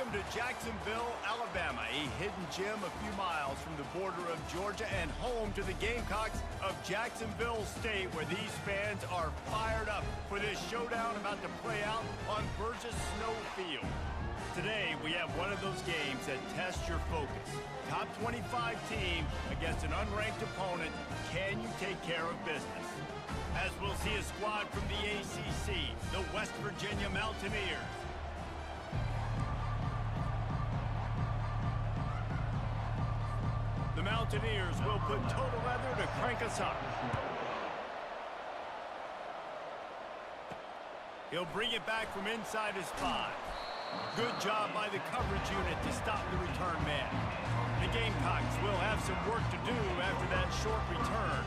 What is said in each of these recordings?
Welcome to Jacksonville, Alabama, a hidden gem a few miles from the border of Georgia and home to the Gamecocks of Jacksonville State, where these fans are fired up for this showdown about to play out on Burgess Snow Field. Today, we have one of those games that tests your focus. Top 25 team against an unranked opponent. Can you take care of business? As we'll see a squad from the ACC, the West Virginia Mountaineers. The Mountaineers will put total leather to crank us up. He'll bring it back from inside his 5. Good job by the coverage unit to stop the return man. The Gamecocks will have some work to do after that short return.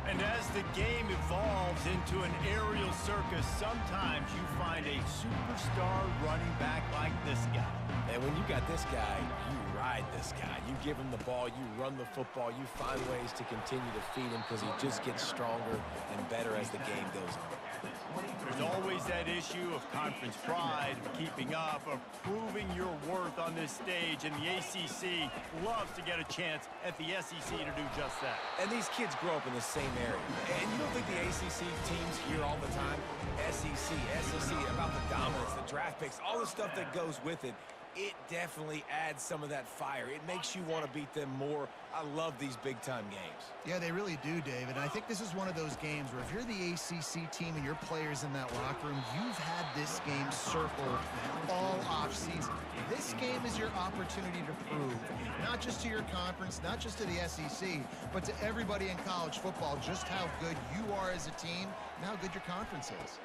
And as the game evolves into an aerial circus, sometimes you find a superstar running back like this guy. And when you got this guy, you ride this guy. You give him the ball, you run the football, you find ways to continue to feed him because he just gets stronger and better as the game goes on. There's always that issue of conference pride, of keeping up, of proving your worth on this stage, and the ACC loves to get a chance at the SEC to do just that. And these kids grow up in the same area. And you don't think the ACC teams hear all the time? SEC, about the dominance, the draft picks, all the stuff that goes with it. It definitely adds some of that fire. It makes you want to beat them more. I love these big-time games. Yeah, they really do, David. And I think this is one of those games where if you're the ACC team and your players in that locker room, you've had this game circled all offseason. This game is your opportunity to prove, not just to your conference, not just to the SEC, but to everybody in college football, just how good you are as a team and how good your conference is.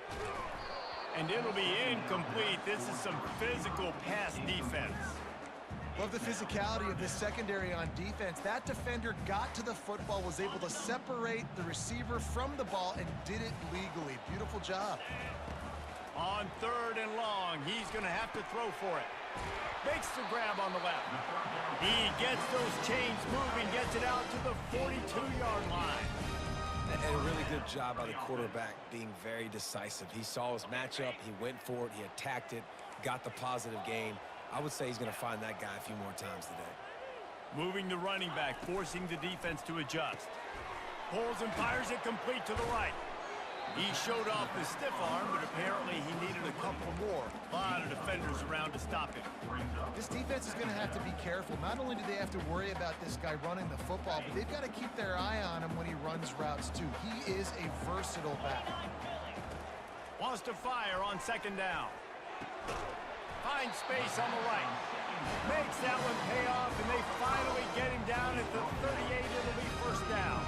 And it'll be incomplete. This is some physical pass defense. Love the physicality of this secondary on defense. That defender got to the football, was able to separate the receiver from the ball, and did it legally. Beautiful job. On 3rd and long, he's going to have to throw for it. Makes the grab on the left. He gets those chains moving, gets it out to the 42-yard line. And a really good job by the quarterback being very decisive. He saw his matchup, he went for it, he attacked it, got the positive gain. I would say he's going to find that guy a few more times today. Moving the running back, forcing the defense to adjust. Pulls and fires it complete to the right. He showed off the stiff arm, but apparently he needed a couple more. A lot of defenders around to stop him. This defense is going to have to be careful. Not only do they have to worry about this guy running the football, but they've got to keep their eye on him when he runs routes, too. He is a versatile back. Wants to fire on 2nd down. Finds space on the right. Makes that one pay off, and they finally get him down at the 38. It'll be 1st down.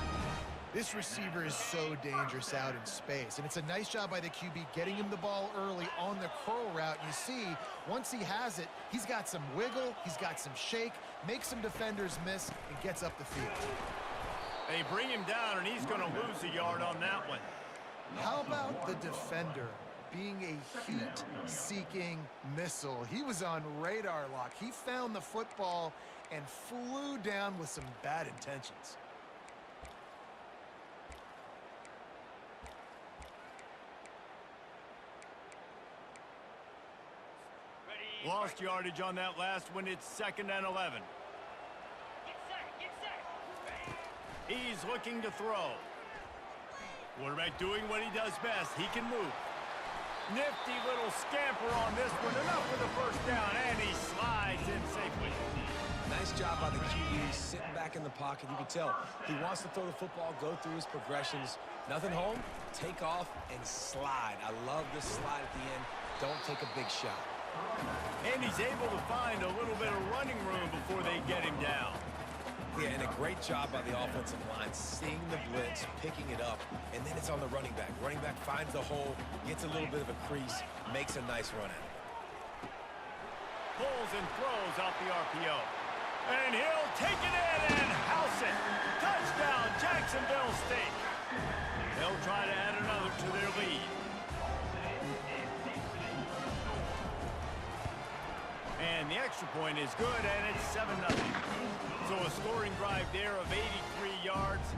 This receiver is so dangerous out in space, and it's a nice job by the QB getting him the ball early on the curl route. You see, once he has it, he's got some wiggle, he's got some shake, makes some defenders miss, and gets up the field. They bring him down, and he's going to lose a yard on that one. How about the defender being a heat-seeking missile? He was on radar lock. He found the football and flew down with some bad intentions. Lost yardage on that last one. It's 2nd and 11. He's looking to throw. Quarterback doing what he does best. He can move. Nifty little scamper on this one. Enough for the 1st down, and he slides in safely. Nice job by the QB, sitting back in the pocket. You can tell he wants to throw the football, go through his progressions. Nothing home, take off, and slide. I love this slide at the end. Don't take a big shot. And he's able to find a little bit of running room before they get him down. Yeah, and a great job by the offensive line, seeing the blitz, picking it up, and then it's on the running back. Running back finds the hole, gets a little bit of a crease, makes a nice run at it. Pulls and throws off the RPO. And he'll take it in and house it. Touchdown, Jacksonville State. They'll try to add another to their lead. And the extra point is good, and it's 7-0. So a scoring drive there of 83 yards,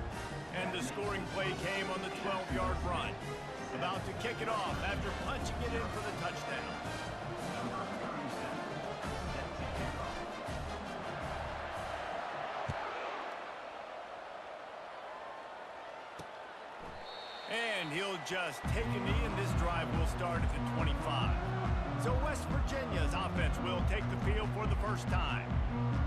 and the scoring play came on the 12-yard run. About to kick it off after punching it in for the touchdown. he'll just take a knee, and this drive will start at the 25. So West Virginia's offense will take the field for the first time.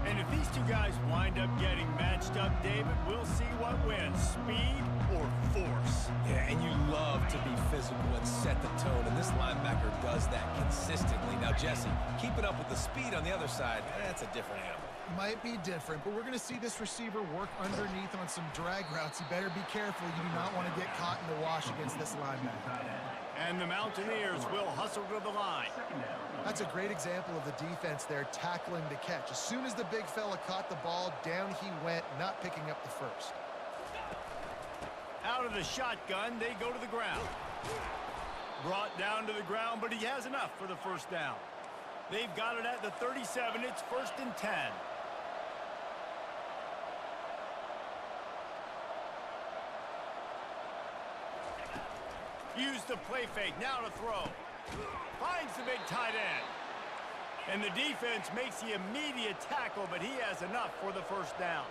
And if these two guys wind up getting matched up, David, we'll see what wins, speed or force. Yeah, and you love to be physical and set the tone, and this linebacker does that consistently. Now, Jesse, keeping up with the speed on the other side, that's a different animal. Might be different, but we're going to see this receiver work underneath on some drag routes. You better be careful. You do not want to get caught in the wash against this linebacker. And the Mountaineers will hustle to the line. That's a great example of the defense there tackling the catch. As soon as the big fella caught the ball, down he went, not picking up the first. Out of the shotgun, they go to the ground. Brought down to the ground, but he has enough for the first down. They've got it at the 37. It's 1st and 10. Use the play fake, now to throw. Finds the big tight end. And the defense makes the immediate tackle, but he has enough for the first down.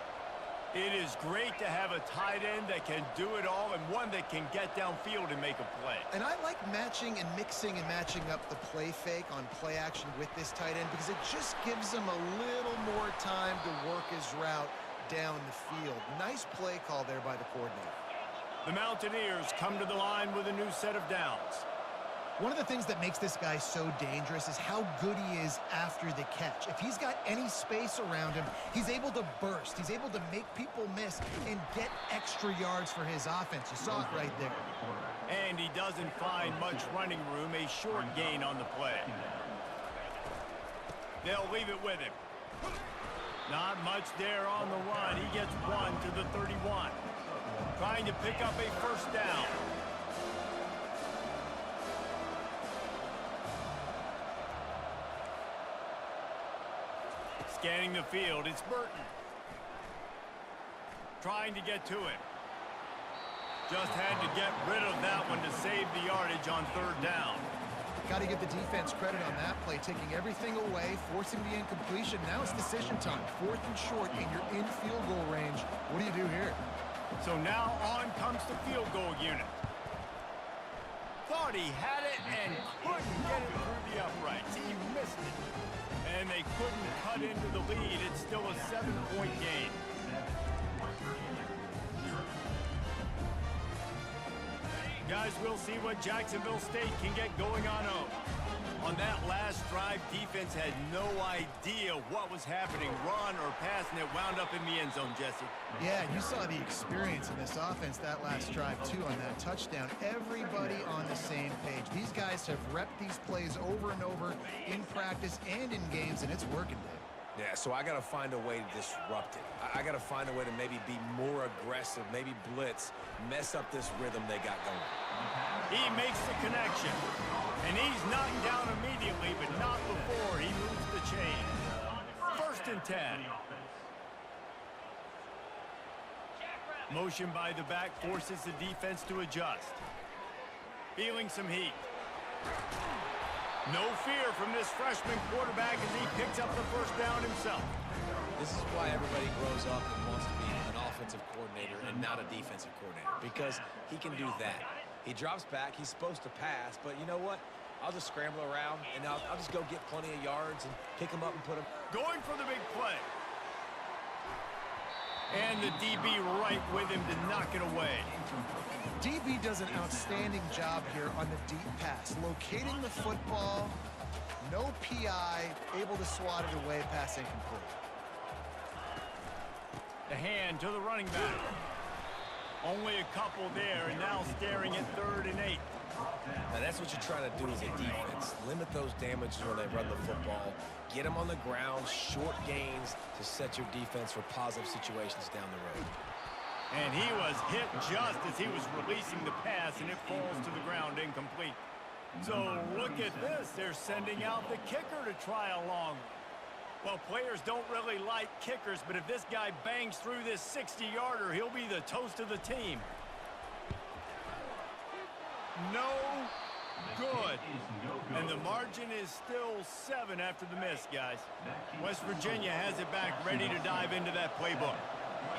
It is great to have a tight end that can do it all and one that can get downfield and make a play. And I like matching and mixing and matching up the play fake on play action with this tight end because it just gives him a little more time to work his route down the field. Nice play call there by the coordinator. The Mountaineers come to the line with a new set of downs. One of the things that makes this guy so dangerous is how good he is after the catch. If he's got any space around him, he's able to burst. He's able to make people miss and get extra yards for his offense. You saw it right there. And he doesn't find much running room, a short gain on the play. They'll leave it with him. Not much there on the run. He gets one to the 31. Trying to pick up a first down. Scanning the field, it's Burton. Trying to get to it. Just had to get rid of that one to save the yardage on 3rd down. Got to give the defense credit on that play, taking everything away, forcing the incompletion. Now it's decision time. 4th and short, and you're in field goal range. What do you do here? So now on comes the field goal unit. Thought he had it and couldn't get it through the uprights. He missed it. And they couldn't cut into the lead. It's still a 7-point game. Guys, we'll see what Jacksonville State can get going on home. On that last drive, defense had no idea what was happening, run or pass, and it wound up in the end zone, Jesse. Yeah, you saw the experience in this offense that last drive, too, on that touchdown. Everybody on the same page. These guys have repped these plays over and over in practice and in games, and it's working, Dave. Yeah, so I got to find a way to disrupt it. I got to find a way to maybe be more aggressive, maybe blitz, mess up this rhythm they got going. He makes the connection. And he's knocked down immediately, but not before he moves the chain. 1st and 10. Motion by the back forces the defense to adjust. Feeling some heat. No fear from this freshman quarterback as he picks up the first down himself. This is why everybody grows up and wants to be an offensive coordinator and not a defensive coordinator, because he can do that. He drops back. He's supposed to pass, but you know what? I'll just scramble around, and I'll just go get plenty of yards and pick him up and put him. Going for the big play. And the DB right with him to knock it away. DB does an outstanding job here on the deep pass. Locating the football, no PI, able to swat it away, pass incomplete. The hand to the running back. Only a couple there, and now staring at 3rd and 8. Now that's what you're trying to do as a defense. Limit those damages when they run the football. Get them on the ground, short gains to set your defense for positive situations down the road. And he was hit just as he was releasing the pass, and it falls to the ground incomplete. So look at this. They're sending out the kicker to try a long one. Well, players don't really like kickers, but if this guy bangs through this 60-yarder, he'll be the toast of the team. No good. And the margin is still 7 after the miss, guys. West Virginia has it back, ready to dive into that playbook.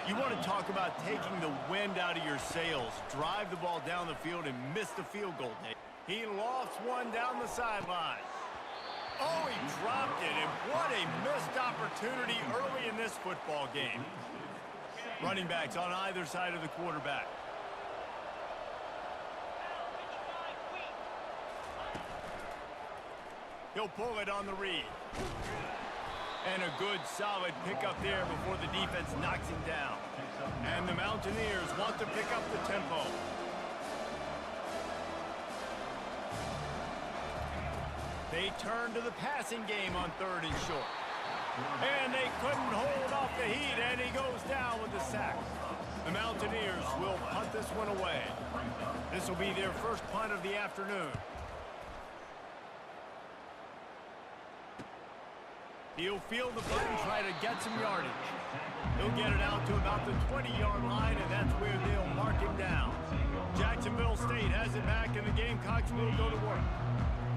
You want to talk about taking the wind out of your sails. Drive the ball down the field and miss the field goal. He lofts one down the sideline. Oh, he dropped it, and what a missed opportunity early in this football game. Running backs on either side of the quarterback. He'll pull it on the read. And a good, solid pickup there before the defense knocks him down. And the Mountaineers want to pick up the tempo. They turn to the passing game on 3rd and short. And they couldn't hold off the heat, and he goes down with the sack. The Mountaineers will punt this one away. This will be their first punt of the afternoon. He'll field the punt and try to get some yardage. He'll get it out to about the 20-yard line, and that's where they'll mark him down. Jacksonville State has it back, and the Gamecocks will go to work.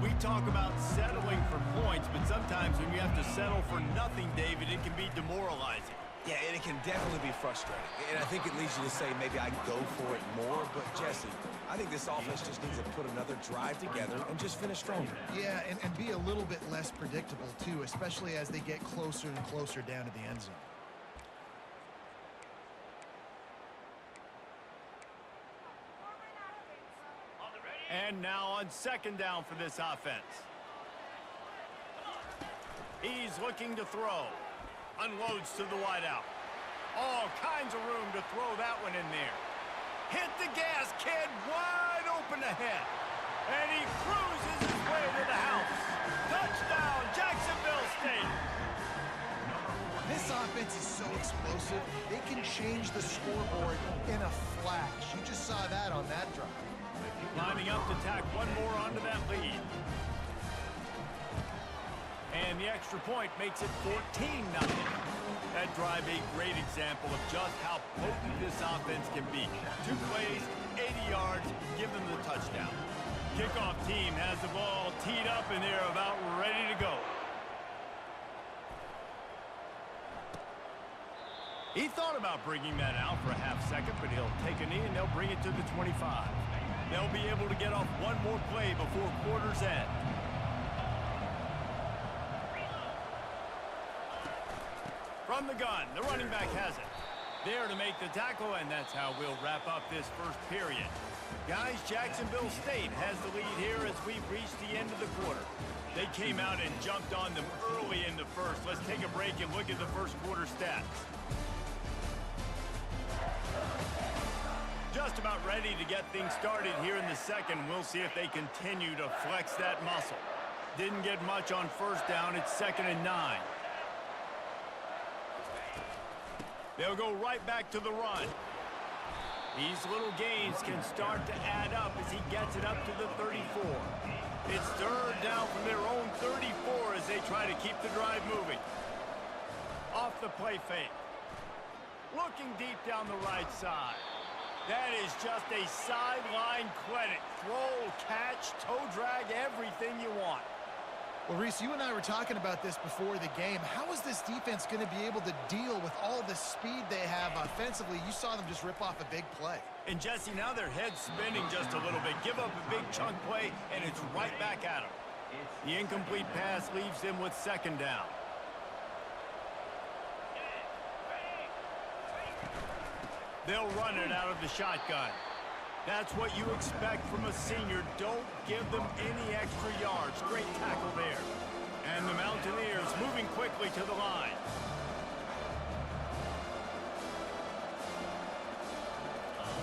We talk about settling for points, but sometimes when you have to settle for nothing, David, it can be demoralizing. Yeah, and it can definitely be frustrating. And I think it leads you to say maybe I go for it more. But, Jesse, I think this offense just needs to put another drive together and just finish stronger. Yeah, and be a little bit less predictable, too, especially as they get closer and closer down to the end zone. And now on 2nd down for this offense. He's looking to throw. Unloads to the wideout. All kinds of room to throw that one in there. Hit the gas, kid. Wide open ahead. And he cruises his way to the house. Touchdown, Jacksonville State. This offense is so explosive, they can change the scoreboard in a flash. You just saw that on that drive. Lining up to tack one more onto that lead. And the extra point makes it 14-0. That drive a great example of just how potent this offense can be. 2 plays, 80 yards, give them the touchdown. Kickoff team has the ball teed up and they're about ready to go. He thought about bringing that out for a half-second, but he'll take a knee and they'll bring it to the 25. They'll be able to get off one more play before quarter's end. From the gun, the running back has it. There to make the tackle, and that's how we'll wrap up this first period. Guys, Jacksonville State has the lead here as we've reached the end of the quarter. They came out and jumped on them early in the first. Let's take a break and look at the first quarter stats. Just about ready to get things started here in the second. We'll see if they continue to flex that muscle. Didn't get much on 1st down. It's 2nd and 9. They'll go right back to the run. These little gains can start to add up as he gets it up to the 34. It's 3rd down from their own 34 as they try to keep the drive moving. Off the play fake. Looking deep down the right side. That is just a sideline credit. Throw, catch, toe drag, everything you want. Well, Reese, you and I were talking about this before the game. How is this defense going to be able to deal with all the speed they have offensively? You saw them just rip off a big play. And, Jesse, now their head's spinning just a little bit. Give up a big chunk play, and it's right back at them. The incomplete pass leaves them with 2nd down. They'll run it out of the shotgun. That's what you expect from a senior. Don't give them any extra yards. Great tackle there. And the Mountaineers moving quickly to the line.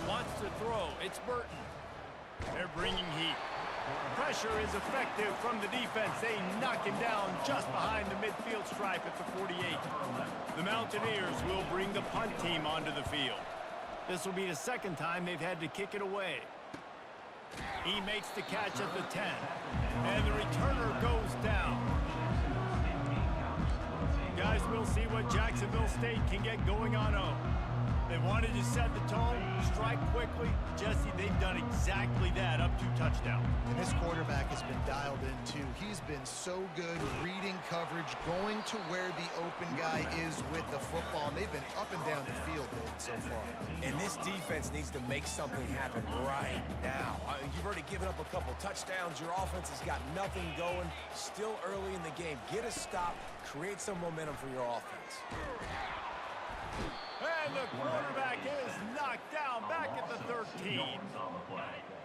Wants to throw. It's Burton. They're bringing heat. Pressure is effective from the defense. They knock him down just behind the midfield stripe at the 48. The Mountaineers will bring the punt team onto the field. This will be the 2nd time they've had to kick it away. He makes the catch at the 10. And the returner goes down. Guys, we'll see what Jacksonville State can get going on. They wanted to set the tone, strike quickly. Jesse, they've done exactly that, up 2 touchdowns. And this quarterback has been dialed in, too. He's been so good reading coverage, going to where the open guy is with the football. And they've been up and down the field so far. And this defense needs to make something happen right now. You've already given up a couple touchdowns. Your offense has got nothing going. Still early in the game. Get a stop. Create some momentum for your offense. And the quarterback is knocked down back at the 13.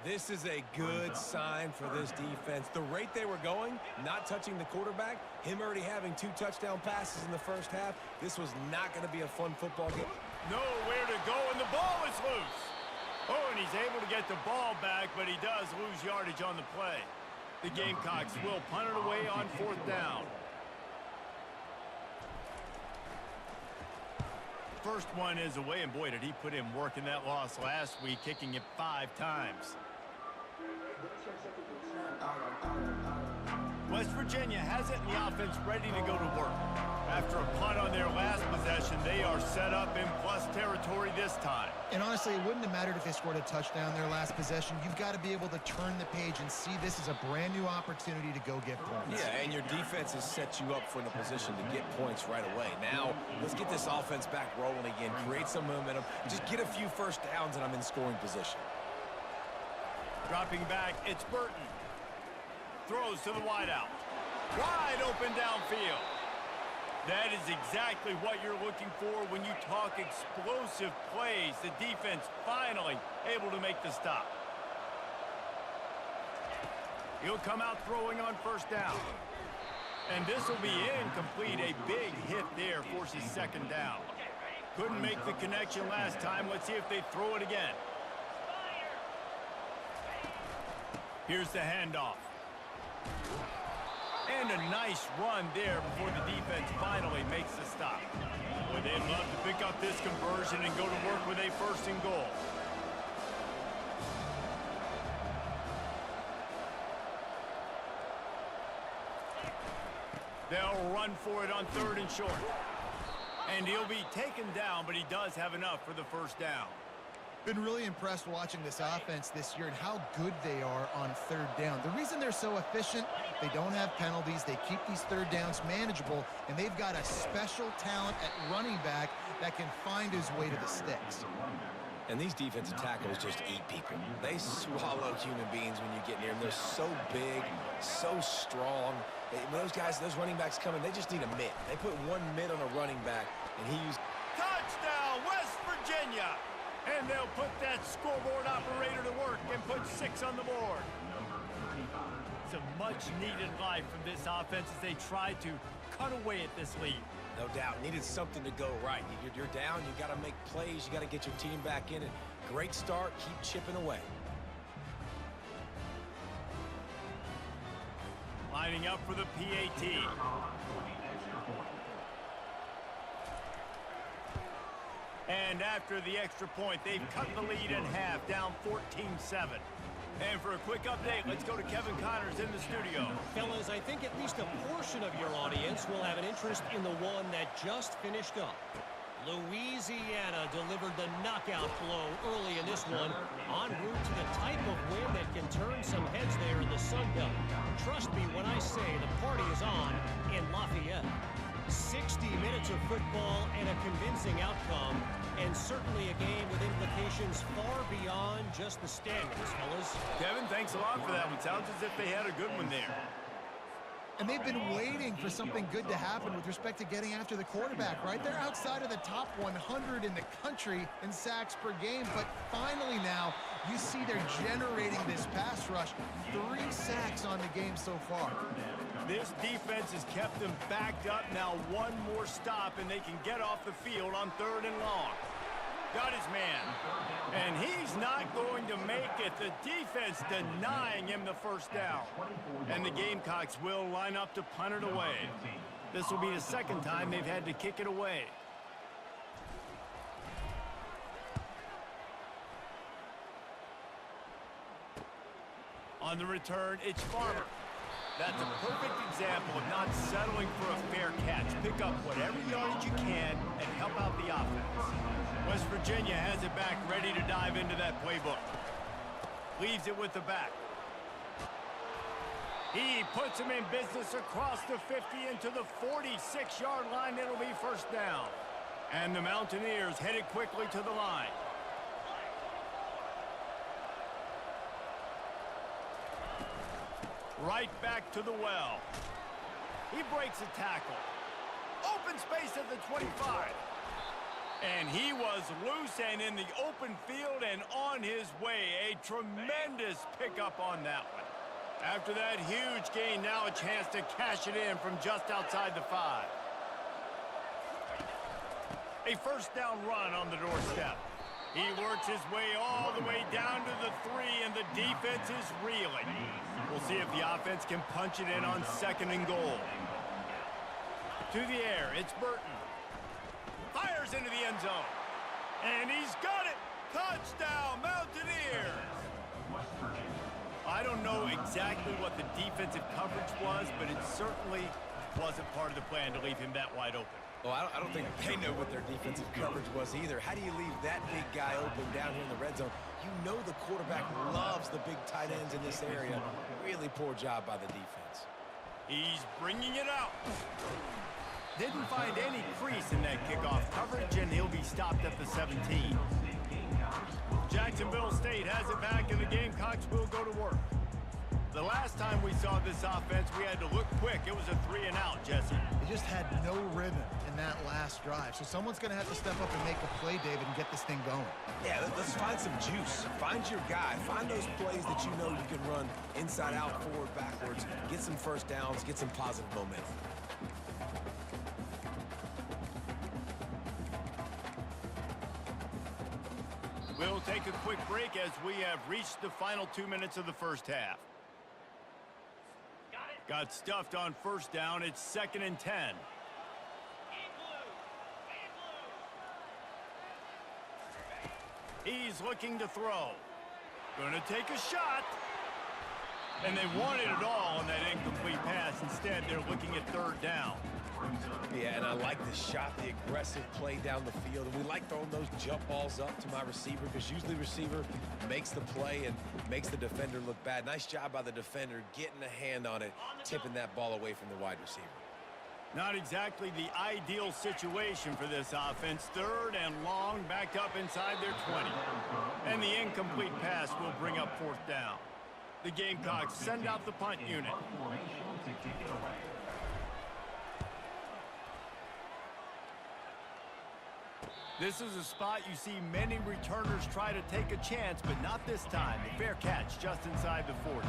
This is a good sign for this defense. The rate they were going, not touching the quarterback, him already having 2 touchdown passes in the first half, this was not going to be a fun football game. Nowhere to go, and the ball is loose. Oh, and he's able to get the ball back, but he does lose yardage on the play. The Gamecocks will punt it away on 4th down. First one is away, and boy, did he put in work in that loss last week, kicking it 5 times. West Virginia has it, and the offense ready to go to work. After a punt on their last possession, they are set up in plus territory this time. And honestly, it wouldn't have mattered if they scored a touchdown their last possession. You've got to be able to turn the page and see this is a brand new opportunity to go get points. Yeah, and your defense has set you up for the position to get points right away. Now, let's get this offense back rolling again, create some momentum, just get a few first downs, and I'm in scoring position. Dropping back, it's Burton. Throws to the wideout. Wide open downfield. That is exactly what you're looking for when you talk explosive plays. The defense finally able to make the stop. He'll come out throwing on 1st down. And this will be incomplete. A big hit there forces 2nd down. Couldn't make the connection last time. Let's see if they throw it again. Here's the handoff. And a nice run there before the defense finally makes the stop. Boy, they'd love to pick up this conversion and go to work with a 1st and goal. They'll run for it on 3rd and short. And he'll be taken down, but he does have enough for the 1st down. Been really impressed watching this offense this year and how good they are on 3rd down. The reason they're so efficient, they don't have penalties, they keep these 3rd downs manageable, and they've got a special talent at running back that can find his way to the sticks. And these defensive tackles just eat people. They swallow human beings when you get near them. They're so big, so strong. When those guys, those running backs come in, they just need a mitt. They put 1 mitt on a running back, and he used... Touchdown, West Virginia! And they'll put that scoreboard operator to work and put 6 on the board. Some much-needed life from this offense as they try to cut away at this lead. No doubt. Needed something to go right. You're down. You got to make plays. You got to get your team back in it. Great start. Keep chipping away. Lining up for the PAT. And after the extra point, they've cut the lead in half, down 14-7. And for a quick update, let's go to Kevin Connors in the studio. Fellas, I think at least a portion of your audience will have an interest in the one that just finished up. Louisiana delivered the knockout blow early in this one, en route to the type of win that can turn some heads there in the Sun Belt. Trust me when I say the party is on in Lafayette. 60 minutes of football and a convincing outcome, and certainly a game with implications far beyond just the standings, fellas. Kevin, thanks a lot for that one. Sounds as if they had a good one there. And they've been waiting for something good to happen with respect to getting after the quarterback, right? They're outside of the top 100 in the country in sacks per game, but finally now you see they're generating this pass rush. 3 sacks on the game so far. This defense has kept them backed up. Now 1 more stop, and they can get off the field on 3rd and long. Got his man. And he's not going to make it. The defense denying him the 1st down. And the Gamecocks will line up to punt it away. This will be the 2nd time they've had to kick it away. On the return, it's Farmer. That's a perfect example of not settling for a fair catch. Pick up whatever yardage you can and help out the offense. West Virginia has it back, ready to dive into that playbook. Leaves it with the back. He puts him in business across the 50 into the 46-yard line. It'll be first down. And the Mountaineers headed quickly to the line. Right back to the well. He breaks a tackle. Open space at the 25. And he was loose and in the open field and on his way. A tremendous pickup on that one. After that huge gain, now a chance to cash it in from just outside the 5. A first down run on the doorstep. He works his way all the way down to the 3, and the defense is reeling. We'll see if the offense can punch it in on 2nd and goal. To the air, it's Burton. Fires into the end zone. And he's got it! Touchdown, Mountaineers! I don't know exactly what the defensive coverage was, but it certainly wasn't part of the plan to leave him that wide open. Well, I don't think they know what their defensive coverage was either. How do you leave that big guy open down here in the red zone? You know the quarterback loves the big tight ends in this area. Really poor job by the defense. He's bringing it out. Didn't find any crease in that kickoff coverage, and he'll be stopped at the 17. Jacksonville State has it back, and the Gamecocks will go to work. The last time we saw this offense, we had to look quick. It was a 3-and-out, Jesse. They just had no rhythm in that last drive. So someone's going to have to step up and make a play, David, and get this thing going. Yeah, let's find some juice. Find your guy. Find those plays that you know you can run inside out, forward, backwards. Get some first downs. Get some positive momentum. We'll take a quick break as we have reached the final 2 minutes of the first half. Got stuffed on first down. It's 2nd and 10. He's looking to throw. Gonna take a shot. And they wanted it all on that incomplete pass. Instead, they're looking at 3rd down. Yeah, and I like the shot, the aggressive play down the field. And we like throwing those jump balls up to my receiver because usually receiver makes the play and makes the defender look bad. Nice job by the defender getting a hand on it, tipping that ball away from the wide receiver. Not exactly the ideal situation for this offense. 3rd and long, backed up inside their 20. And the incomplete pass will bring up 4th down. The Gamecocks send out the punt unit. This is a spot you see many returners try to take a chance, but not this time. The fair catch just inside the 40.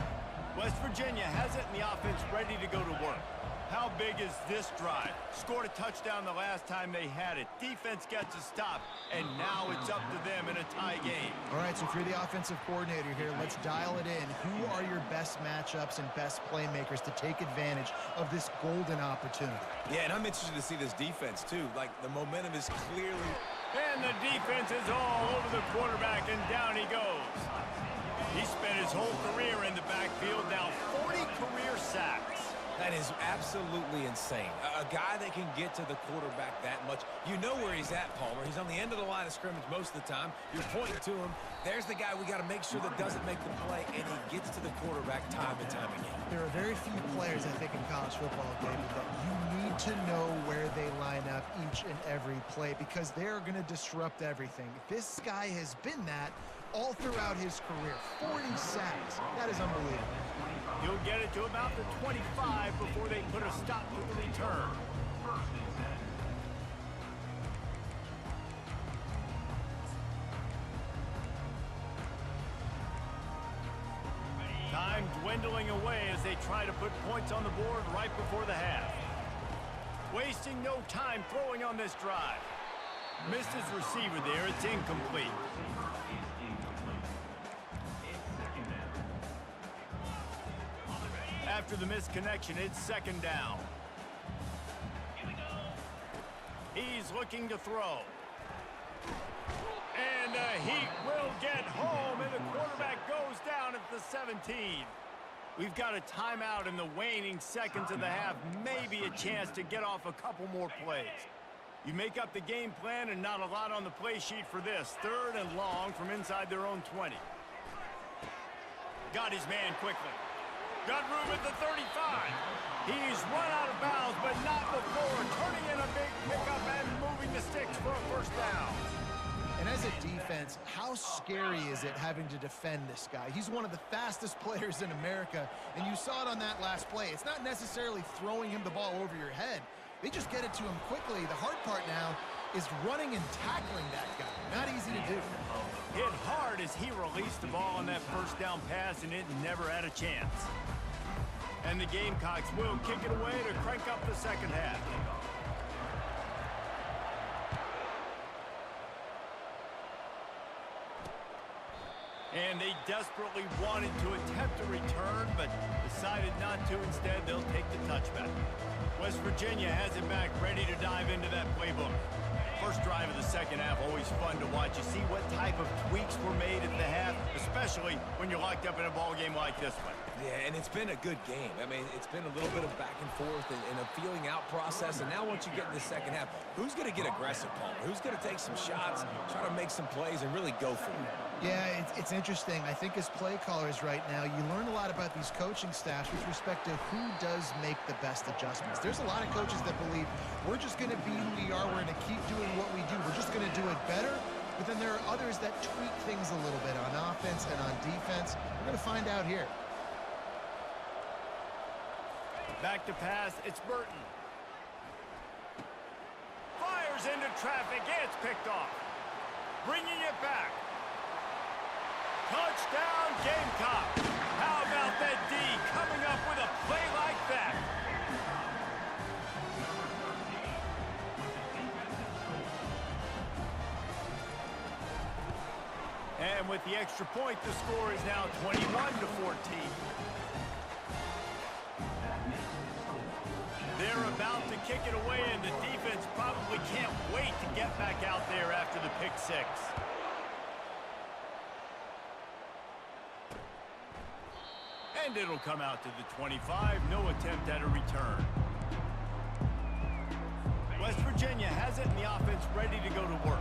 West Virginia has it and the offense ready to go to work. How big is this drive? Scored a touchdown the last time they had it. Defense gets a stop, and now it's up to them in a tie game. All right, so if you're the offensive coordinator here, let's dial it in. Who are your best matchups and best playmakers to take advantage of this golden opportunity? Yeah, and I'm interested to see this defense, too. Like, the momentum is clearly... And the defense is all over the quarterback, and down he goes. He spent his whole career in the backfield, now 40 career sacks. That is absolutely insane. A guy that can get to the quarterback that much. You know where he's at, Palmer. He's on the end of the line of scrimmage most of the time. You're pointing to him. There's the guy we got to make sure that doesn't make the play, and he gets to the quarterback time and time again. There are very few players, I think, in college football, David, that you need to know where they line up each and every play because they're going to disrupt everything. This guy has been that all throughout his career. 40 sacks. That is unbelievable. He'll get it to about the 25 before they put a stop to the return. Time dwindling away as they try to put points on the board right before the half. Wasting no time throwing on this drive. Missed his receiver there. It's incomplete. After the misconnection, it's 2nd down. He's looking to throw. And he will get home, and the quarterback goes down at the 17. We've got a timeout in the waning seconds of the half. Maybe a chance to get off a couple more plays. You make up the game plan and not a lot on the play sheet for this. 3rd and long from inside their own 20. Got his man quickly. Got room at the 35. He's run out of bounds, but not before turning in a big pickup and moving the sticks for a first down. And as a defense, how scary is it having to defend this guy? He's one of the fastest players in America, and you saw it on that last play. It's not necessarily throwing him the ball over your head. They just get it to him quickly. The hard part now is running and tackling that guy. Not easy to do. Hit hard as he released the ball on that first down pass, and it never had a chance. And the Gamecocks will kick it away to crank up the second half. And they desperately wanted to attempt a return, but decided not to. Instead, they'll take the touchback. West Virginia has it back, ready to dive into that playbook. First drive of the second half, always fun to watch. You see what type of tweaks were made at the half, especially when you're locked up in a ball game like this one. Yeah, and it's been a good game. I mean, it's been a little bit of back and forth and a feeling out process. And now once you get in the second half, who's going to get aggressive, Palmer? Who's going to take some shots, try to make some plays, and really go for it? Yeah, it's interesting. I think as play callers right now, you learn a lot about these coaching staffs with respect to who does make the best adjustments. There's a lot of coaches that believe we're just going to be who we are. We're going to keep doing what we do. We're just going to do it better. But then there are others that tweak things a little bit on offense and on defense. We're going to find out here. Back to pass, it's Burton. Fires into traffic, it's picked off. Bringing it back. Touchdown, Gamecock. How about that D coming up with a play like that? And with the extra point, the score is now 21-14. They're about to kick it away, and the defense probably can't wait to get back out there after the pick six. And it'll come out to the 25. No attempt at a return. West Virginia has it, and the offense ready to go to work.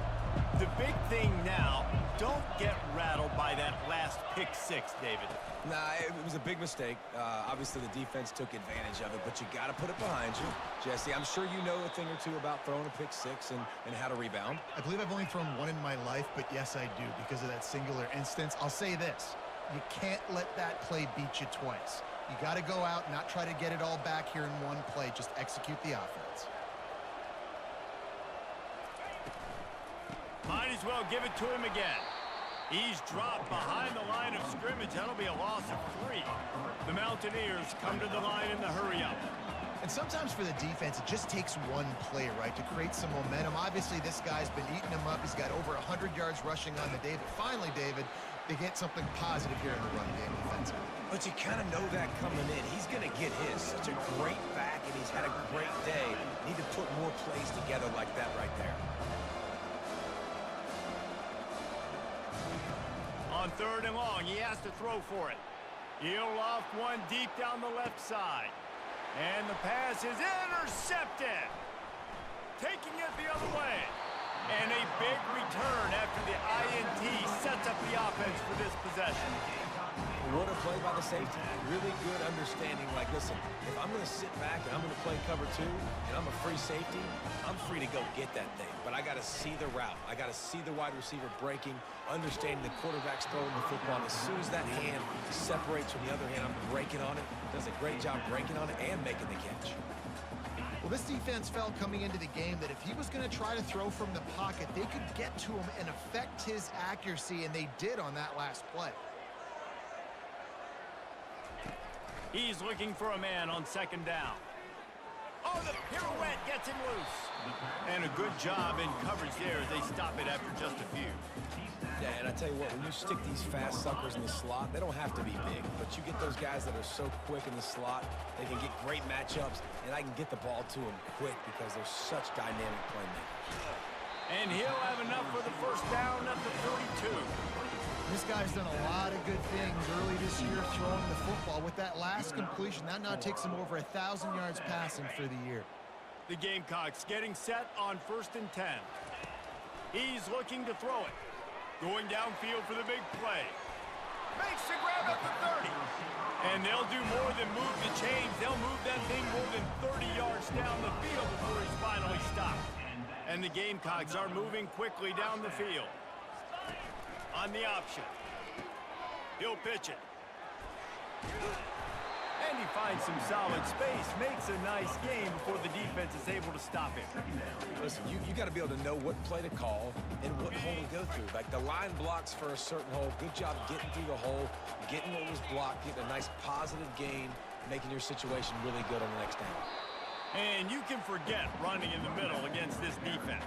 The big thing now, don't get rattled by that last pick six, David. Nah, it was a big mistake. Obviously, the defense took advantage of it, but you got to put it behind you. Jesse, I'm sure you know a thing or two about throwing a pick six and how to rebound. I believe I've only thrown one in my life, but yes, I do because of that singular instance. I'll say this. You can't let that play beat you twice. You got to go out, not try to get it all back here in one play. Just execute the offense. Might as well give it to him again. He's dropped behind the line of scrimmage. That'll be a loss of 3. The Mountaineers come to the line in the hurry-up. And sometimes for the defense, it just takes one play, right, to create some momentum. Obviously, this guy's been eating him up. He's got over 100 yards rushing on the day. But finally, David, they get something positive here in the run game defensively. But you kind of know that coming in. He's going to get his. Such a great back, and he's had a great day. Need to put more plays together like that right there. On 3rd and long, he has to throw for it. He'll loft one deep down the left side. And the pass is intercepted. Taking it the other way. And a big return after the INT sets up the offense for this possession. What a play by the safety. Really good understanding. Like, listen, if I'm going to sit back and I'm going to play cover 2 and I'm a free safety, I'm free to go get that thing. But I got to see the route. I got to see the wide receiver breaking, understanding the quarterback's throwing the football. As soon as that hand separates from the other hand, I'm breaking on it. Does a great job breaking on it and making the catch. Well, this defense felt coming into the game that if he was going to try to throw from the pocket, they could get to him and affect his accuracy, and they did on that last play. He's looking for a man on 2nd down. Oh, the pirouette gets him loose. And a good job in coverage there as they stop it after just a few. Yeah, and I tell you what, when you stick these fast suckers in the slot, they don't have to be big. But you get those guys that are so quick in the slot, they can get great matchups, and I can get the ball to them quick because they're such dynamic playmakers. And he'll have enough for the first down at the 42. This guy's done a lot of good things early this year throwing the football. With that last completion, that now takes him over 1,000 yards passing for the year. The Gamecocks getting set on 1st and 10. He's looking to throw it. Going downfield for the big play. Makes the grab at the 30. And they'll do more than move the chains. They'll move that thing more than 30 yards down the field before he's finally stopped. And the Gamecocks are moving quickly down the field. On the option. He'll pitch it. And he finds some solid space. Makes a nice game before the defense is able to stop him. Listen, you got to be able to know what play to call and what hole to go through. Like the line blocks for a certain hole. Good job getting through the hole, getting what was blocked, getting a nice positive gain, making your situation really good on the next down. And you can forget running in the middle against this defense.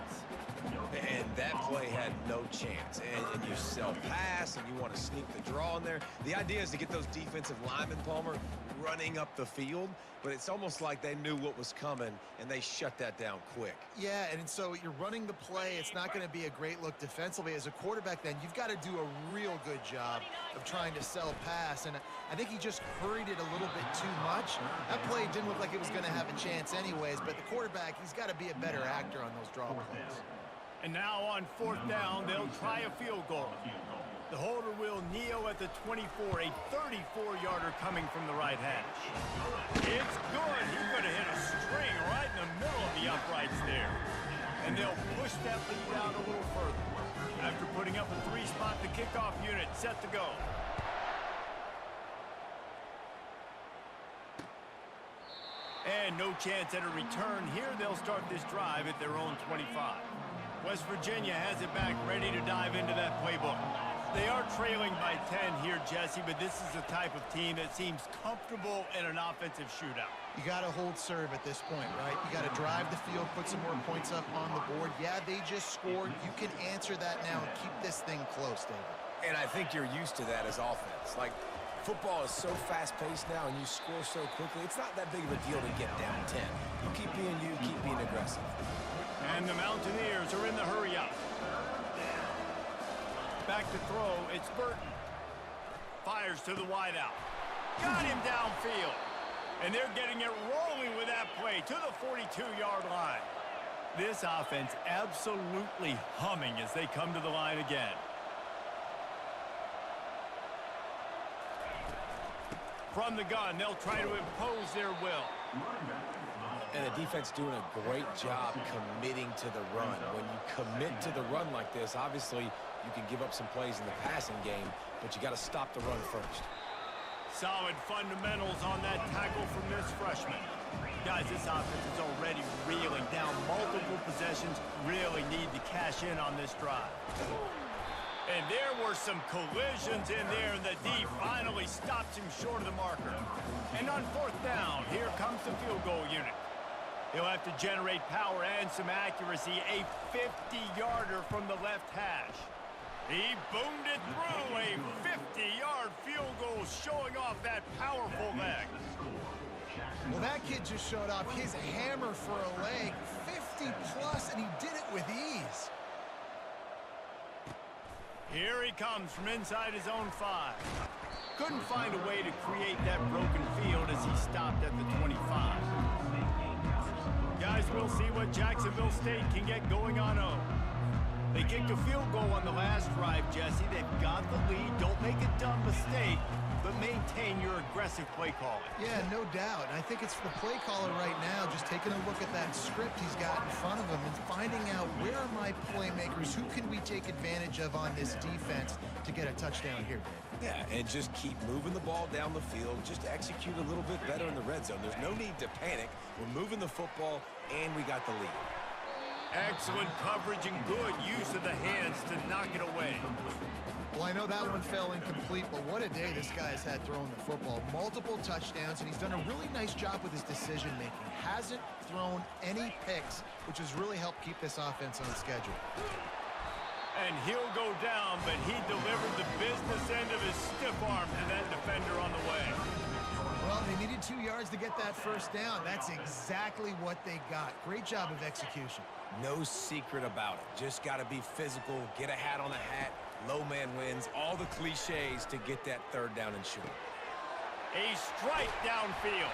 And that play had no chance. And you self-pass, and you want to sneak the draw in there. The idea is to get those defensive linemen, Palmer, running up the field. But it's almost like they knew what was coming, and they shut that down quick. Yeah, and so you're running the play. It's not going to be a great look defensively. As a quarterback, then, you've got to do a real good job of trying to sell pass. And I think he just hurried it a little bit too much. That play didn't look like it was going to have a chance anyways, but the quarterback, he's got to be a better actor on those draw plays. And now on 4th down, they'll try a field goal. The holder will kneel at the 24, a 34-yarder coming from the right hash. It's good. He's going to hit a string right in the middle of the uprights there. And they'll push that lead out a little further. After putting up a 3-spot, the kickoff unit set to go. And no chance at a return here. They'll start this drive at their own 25. West Virginia has it back, ready to dive into that playbook. They are trailing by 10 here, Jesse, but this is the type of team that seems comfortable in an offensive shootout. You got to hold serve at this point, right? You got to drive the field, put some more points up on the board. Yeah, they just scored. You can answer that now and keep this thing close, David. And I think you're used to that as offense. Like, football is so fast-paced now, and you score so quickly, it's not that big of a deal to get down 10. You keep being aggressive. And the Mountaineers are in the hurry-up. Back to throw, it's Burton. Fires to the wideout. Got him downfield. And they're getting it rolling with that play to the 42-yard line. This offense absolutely humming as they come to the line again. From the gun, they'll try to impose their will. And the defense doing a great job committing to the run. When you commit to the run like this, obviously you can give up some plays in the passing game, but you got to stop the run first. Solid fundamentals on that tackle from this freshman. Guys, this offense is already reeling down multiple possessions. Really need to cash in on this drive. And there were some collisions in there, and the D finally stops him short of the marker. And on 4th down, here comes the field goal unit. He'll have to generate power and some accuracy. A 50-yarder from the left hash. He boomed it through. A 50-yard field goal showing off that powerful leg. Well, that kid just showed off his hammer for a leg. 50-plus, and he did it with ease. Here he comes from inside his own 5. Couldn't find a way to create that broken field as he stopped at the 25. Guys, we'll see what Jacksonville State can get going on 0. They kicked a field goal on the last drive, Jesse. They've got the lead. Don't make a dumb mistake, but maintain your aggressive play calling. Yeah, no doubt. And I think it's the play caller right now just taking a look at that script he's got in front of him and finding out where are my playmakers, who can we take advantage of on this defense to get a touchdown here, Dave? Yeah, and just keep moving the ball down the field. Just execute a little bit better in the red zone. There's no need to panic. We're moving the football, and we got the lead. Excellent coverage and good use of the hands to knock it away. Well, I know that one fell incomplete, but what a day this guy's had throwing the football. Multiple touchdowns, and he's done a really nice job with his decision-making. Hasn't thrown any picks, which has really helped keep this offense on schedule. And he'll go down, but he delivered the business end of his stiff arm to that defender on the way. Well, they needed 2 yards to get that first down. That's exactly what they got. Great job of execution. No secret about it. Just got to be physical, get a hat on the hat, Low man wins, all the cliches to get that third down and short. A strike downfield.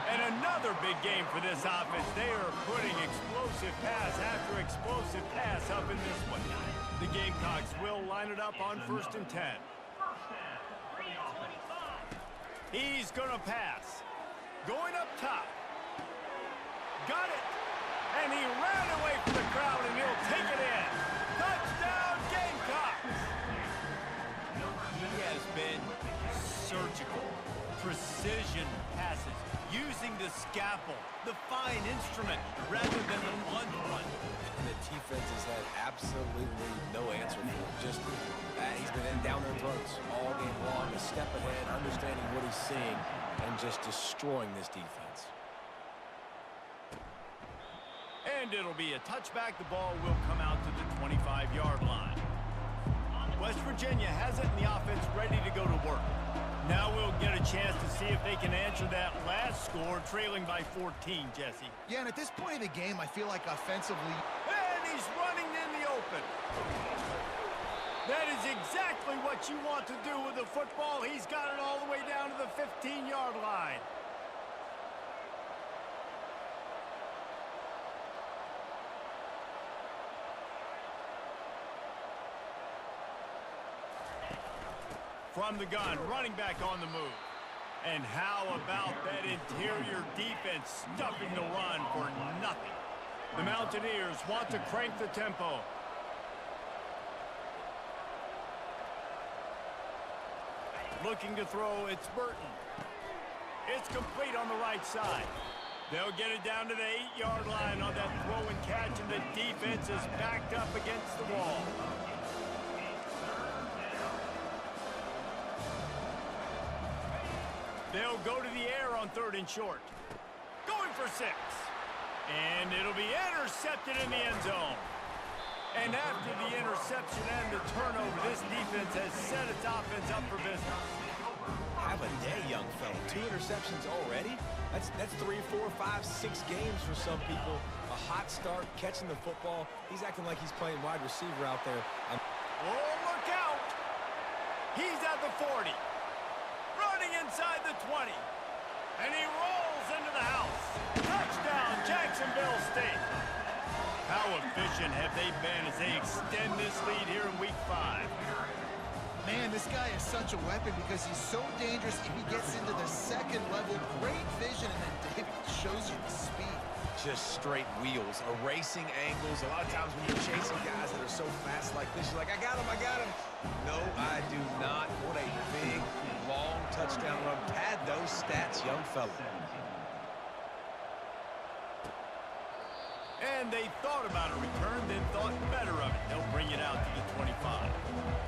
And another big game for this offense. They are putting explosive pass after explosive pass up in this one. The Gamecocks will line it up on 1st and 10. He's going to pass. Going up top. Got it. And he ran away from the crowd, and he'll take it in. Touchdown, Gamecocks! He has been surgical. Precision passes, using the scalpel, the fine instrument, rather than the blunt one. And the defense has had absolutely no answer for him. Just, he's been down their throats all game long, a step ahead, understanding what he's seeing, and just destroying this defense. And it'll be a touchback. The ball will come out to the 25-yard line. West Virginia has it, and the offense ready to go to work. Now we'll get a chance to see if they can answer that last score, trailing by 14, Jesse. Yeah, and at this point of the game, I feel like offensively... And he's running in the open. That is exactly what you want to do with the football. He's got it all the way down to the 15-yard line. From the gun, running back on the move. And how about that interior defense stuffing the run for nothing? The Mountaineers want to crank the tempo. Looking to throw, it's Burton. It's complete on the right side. They'll get it down to the 8-yard line on that throw and catch, and the defense is backed up against the wall. They'll go to the air on 3rd and short. Going for 6. And it'll be intercepted in the end zone. And after the interception and the turnover, this defense has set its offense up for business. Have a day, young fella. 2 interceptions already? That's 3, 4, 5, 6 games for some people. A hot start, catching the football. He's acting like he's playing wide receiver out there. Oh, look out! He's at the 40. Running inside the 20. And he rolls into the house. Touchdown, Jacksonville State. How efficient have they been as they extend this lead here in Week 5? Man, this guy is such a weapon because he's so dangerous if he gets into the second level. Great vision, and then David shows you the speed. Just straight wheels, erasing angles. A lot of times when you're chasing guys that are so fast like this, you're like, I got him, I got him. No, I do not. What a big, long touchdown run. Pad those stats, young fella. And they thought about a return, then thought better of it. They'll bring it out to the 25.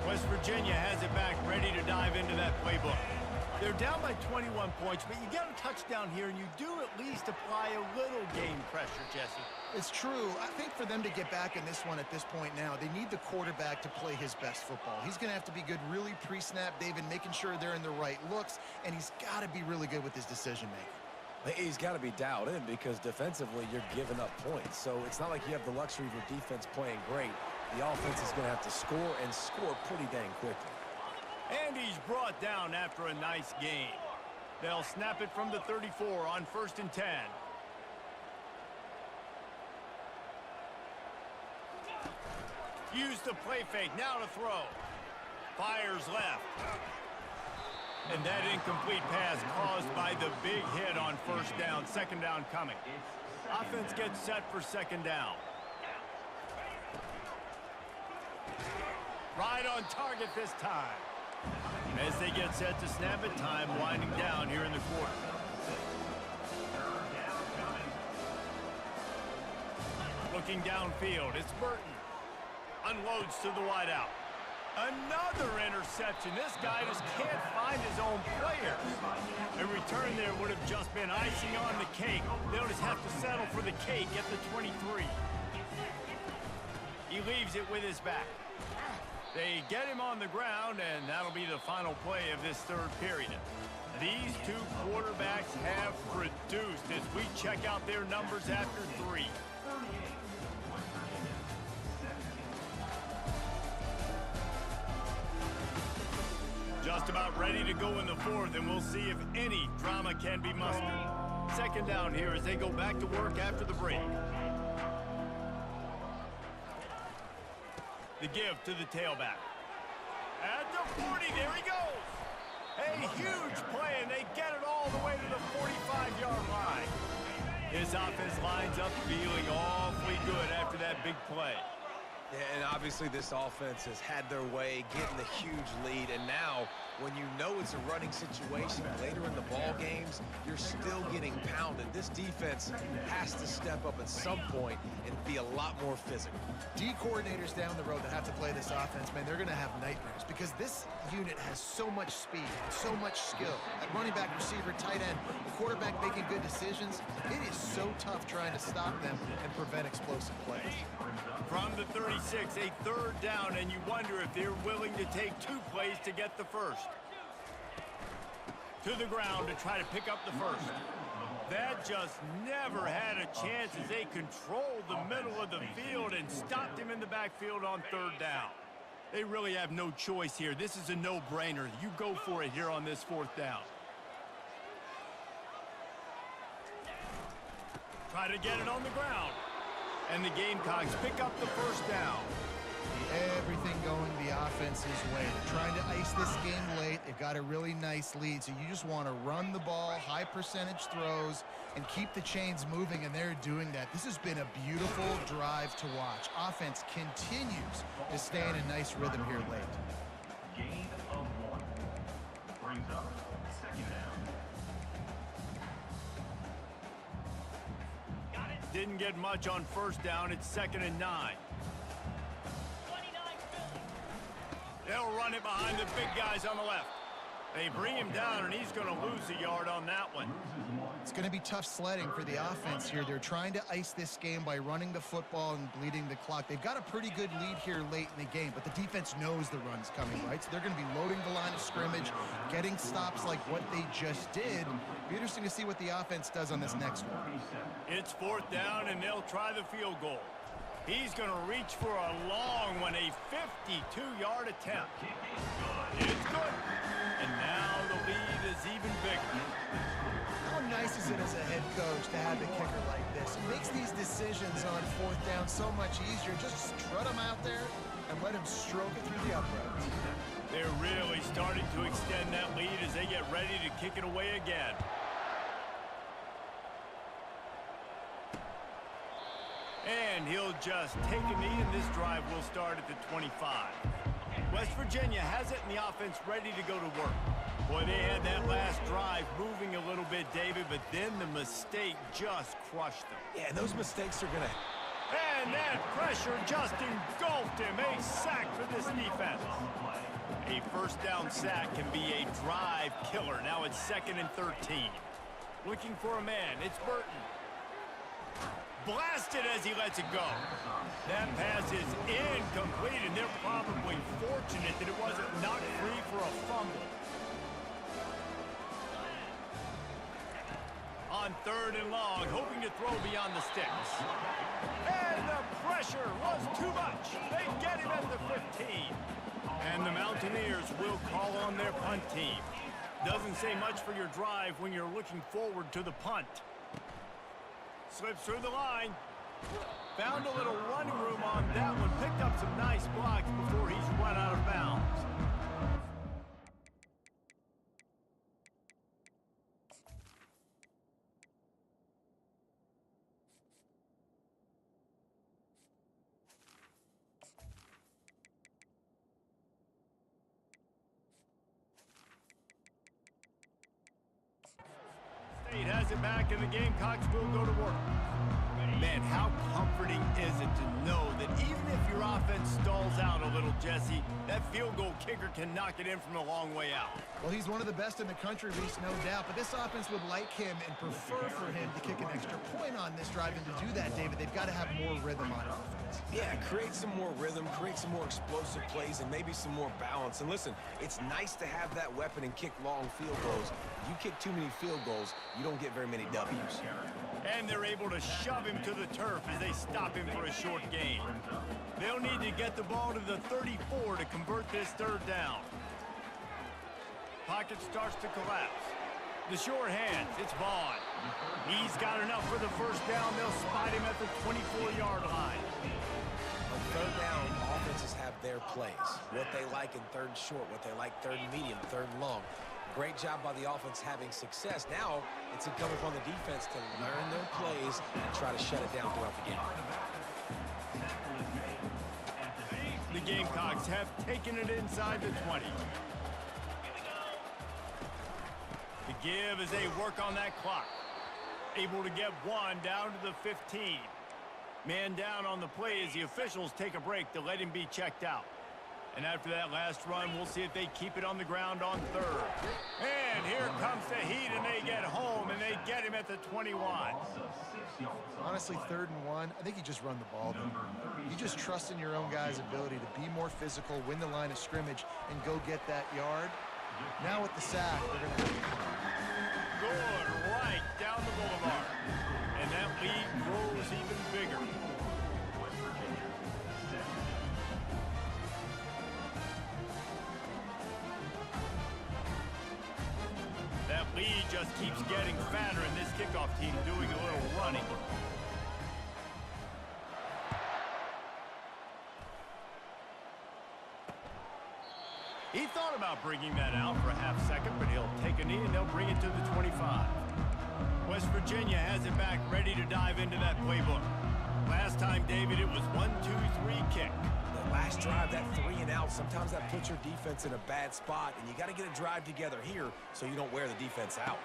West Virginia has it back, ready to dive into that playbook. They're down by 21 points, but you get a touchdown here, and you do at least apply a little game pressure, Jesse. It's true. I think for them to get back in this one at this point now, they need the quarterback to play his best football. He's going to have to be good really pre-snap, David, making sure they're in the right looks, and he's got to be really good with his decision-making. He's got to be dialed in because defensively you're giving up points. So it's not like you have the luxury of your defense playing great. The offense is going to have to score and score pretty dang quickly. And he's brought down after a nice game. They'll snap it from the 34 on 1st and 10. Use the play fake, now to throw. Fires left. And that incomplete pass caused by the big hit on 1st down. 2nd down coming. Offense gets set for 2nd down. Right on target this time. As they get set to snap it, time winding down here in the quarter. Looking downfield, it's Burton. Unloads to the wideout. Another interception. This guy just can't find his own players. A return there would have just been icing on the cake. They'll just have to settle for the cake at the 23. He leaves it with his back. They get him on the ground, and that'll be the final play of this 3rd period. These two quarterbacks have produced as we check out their numbers after 3. about ready to go in the fourth, and we'll see if any drama can be mustered. Second down here as they go back to work after the break. The give to the tailback. At the 40, there he goes. A huge play, and they get it all the way to the 45-yard line. This offense lines up feeling awfully good after that big play. Yeah, and obviously this offense has had their way, getting the huge lead, and now when you know it's a running situation later in the ball games, you're still getting pounded. This defense has to step up at some point and be a lot more physical. D coordinators down the road that have to play this offense, man, they're going to have nightmares because this unit has so much speed and so much skill. At running back, receiver, tight end, the quarterback making good decisions, it is so tough trying to stop them and prevent explosive plays. From the 36, a third down, and you wonder if they're willing to take 2 plays to get the first. To the ground to try to pick up the first. That just never had a chance as they controlled the middle of the field and stopped him in the backfield on third down. They really have no choice here. This is a no-brainer. You go for it here on this fourth down. Try to get it on the ground. And the Gamecocks pick up the first down. Everything going the offense's way. They're trying to ice this game late. They've got a really nice lead, so you just want to run the ball, high percentage throws, and keep the chains moving, and they're doing that. This has been a beautiful drive to watch. Offense continues to stay in a nice rhythm here late. Gain of 1. Brings up second down. Didn't get much on first down. It's 2nd and 9. They'll run it behind the big guys on the left. They bring him down, and he's going to lose a yard on that one. It's going to be tough sledding for the offense here. They're trying to ice this game by running the football and bleeding the clock. They've got a pretty good lead here late in the game, but the defense knows the run's coming, right? So they're going to be loading the line of scrimmage, getting stops like what they just did. Be interesting to see what the offense does on this next one. It's 4th down, and they'll try the field goal. He's going to reach for a long one, a 52-yard attempt. It's good. And now the lead is even bigger. How nice is it as a head coach to have the kicker like this? It makes these decisions on 4th down so much easier. Just strut him out there and let him stroke it through the uprights. They're really starting to extend that lead as they get ready to kick it away again. And he'll just take a knee, and this drive will start at the 25. West Virginia has it, and the offense ready to go to work. Boy, they had that last drive moving a little bit, David, but then the mistake just crushed them. Yeah, those mistakes are going to... And that pressure just engulfed him. A sack for this defense. A first down sack can be a drive killer. Now it's 2nd and 13. Looking for a man. It's Burton. Blasted as he lets it go. That pass is incomplete, and they're probably fortunate that it wasn't knocked free for a fumble. On 3rd and long, hoping to throw beyond the sticks. And the pressure was too much. They get him at the 15. And the Mountaineers will call on their punt team. Doesn't say much for your drive when you're looking forward to the punt. Slips through the line. Found a little running room on that one. Picked up some nice blocks before he's run out of bounds. State has it back, and the Gamecocks will go to work. Man, how comforting is it to know that even if your offense stalls out a little, Jesse, that field goal kicker can knock it in from a long way out. Well, he's one of the best in the country, Reese, no doubt. But this offense would like him and prefer for him to kick an extra point on this drive. And to do that, David, they've got to have more rhythm on offense. Yeah, create some more rhythm, create some more explosive plays, and maybe some more balance. And listen, it's nice to have that weapon and kick long field goals. If you kick too many field goals, you don't get very many W's. And they're able to shove him to the turf as they stop him for a short gain. They'll need to get the ball to the 34 to convert this 3rd down. pocket starts to collapse. The short hands, it's Vaughn. He's got enough for the first down. They'll spot him at the 24-yard line. On third down, offenses have their plays. What they like in third and short, what they like third and medium, third and long. Great job by the offense having success. Now it's incumbent upon the defense to learn their plays and try to shut it down throughout the game. The Gamecocks have taken it inside the 20. The give as they work on that clock. Able to get one down to the 15. Man down on the play as the officials take a break to let him be checked out. And after that last run, we'll see if they keep it on the ground on third. And here comes the heat, and they get home, and they get him at the 21. Honestly, 3rd and 1, I think you just run the ball. You just trust in your own guys' ability to be more physical, win the line of scrimmage, and go get that yard. Now with the sack, they're going to... Good, right down the boulevard. And that lead grows even bigger. That lead just keeps getting fatter, and this kickoff team doing a little running. He thought about bringing that out for a half second, but he'll take a knee and they'll bring it to the 25. West Virginia has it back, ready to dive into that playbook. Last time, David, it was 1-2-3 kick. The last drive, that 3 and out, sometimes that puts your defense in a bad spot, and you got to get a drive together here so you don't wear the defense out.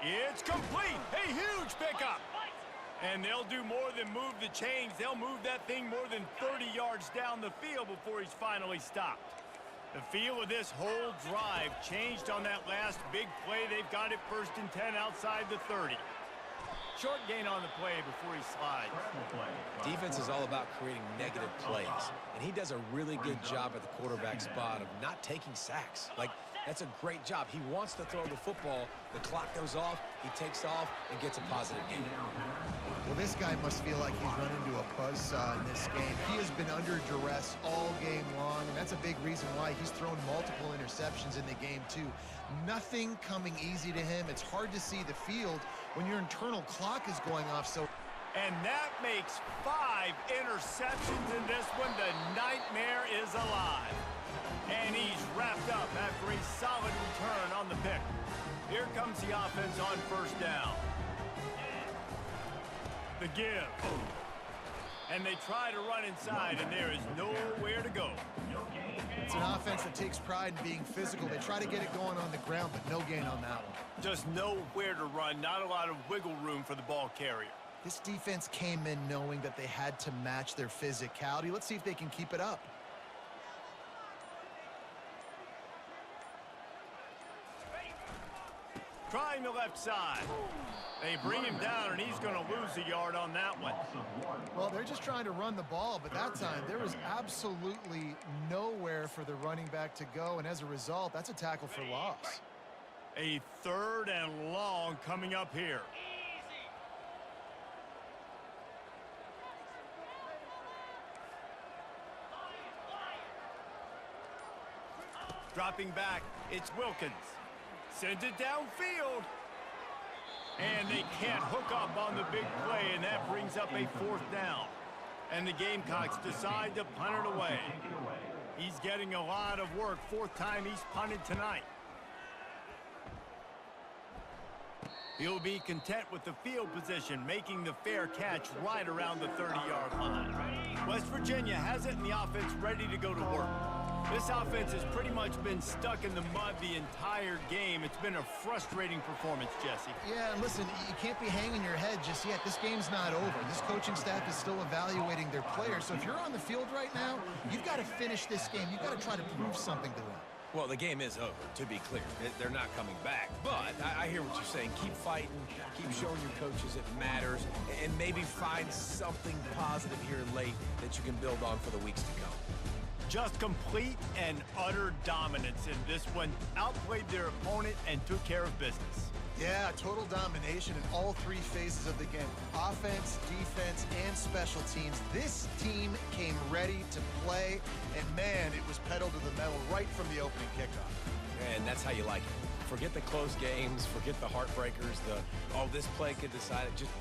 It's complete. A huge pickup. And they'll do more than move the chains. They'll move that thing more than 30 yards down the field before he's finally stopped. The feel of this whole drive changed on that last big play. They've got it 1st and 10 outside the 30. Short gain on the play before he slides. Defense is all about creating negative plays, and he does a really good job at the quarterback spot of not taking sacks. Like, that's a great job. He wants to throw the football. The clock goes off, he takes off, and gets a positive gain. Well, this guy must feel like he's run into a buzzsaw in this game. He has been under duress all game long, and that's a big reason why he's thrown multiple interceptions in the game, too. Nothing coming easy to him. It's hard to see the field when your internal clock is going off. And that makes 5 interceptions in this one. The nightmare is alive. And he's wrapped up after a solid return on the pick. Here comes the offense on 1st down. The give. And they try to run inside, and there is nowhere to go. It's an offense that takes pride in being physical. They try to get it going on the ground, but no gain on that one. Just nowhere to run, not a lot of wiggle room for the ball carrier. This defense came in knowing that they had to match their physicality. Let's see if they can keep it up. Trying the left side. They bring him down, and he's going to lose a yard on that one. Well, they're just trying to run the ball, but that time there was absolutely nowhere for the running back to go, and as a result, that's a tackle for loss. A 3rd and long coming up here. Dropping back, it's Wilkins. Sends it downfield. And they can't hook up on the big play, and that brings up a 4th down. And the Gamecocks decide to punt it away. He's getting a lot of work. 4th time he's punted tonight. He'll be content with the field position, making the fair catch right around the 30-yard line. West Virginia has it, and the offense ready to go to work. This offense has pretty much been stuck in the mud the entire game. It's been a frustrating performance, Jesse. Yeah, and listen, you can't be hanging your head just yet. This game's not over. This coaching staff is still evaluating their players. So if you're on the field right now, you've got to finish this game. You've got to try to prove something to them. Well, the game is over, to be clear. They're not coming back. But I hear what you're saying. Keep fighting. Keep showing your coaches it matters. And maybe find something positive here late that you can build on for the weeks to come. Just complete and utter dominance in this one. Outplayed their opponent and took care of business. Yeah, total domination in all 3 phases of the game. Offense, defense, and special teams. This team came ready to play, and man, it was pedal to the metal right from the opening kickoff. And that's how you like it. Forget the close games, forget the heartbreakers, oh, this play could decide it. Just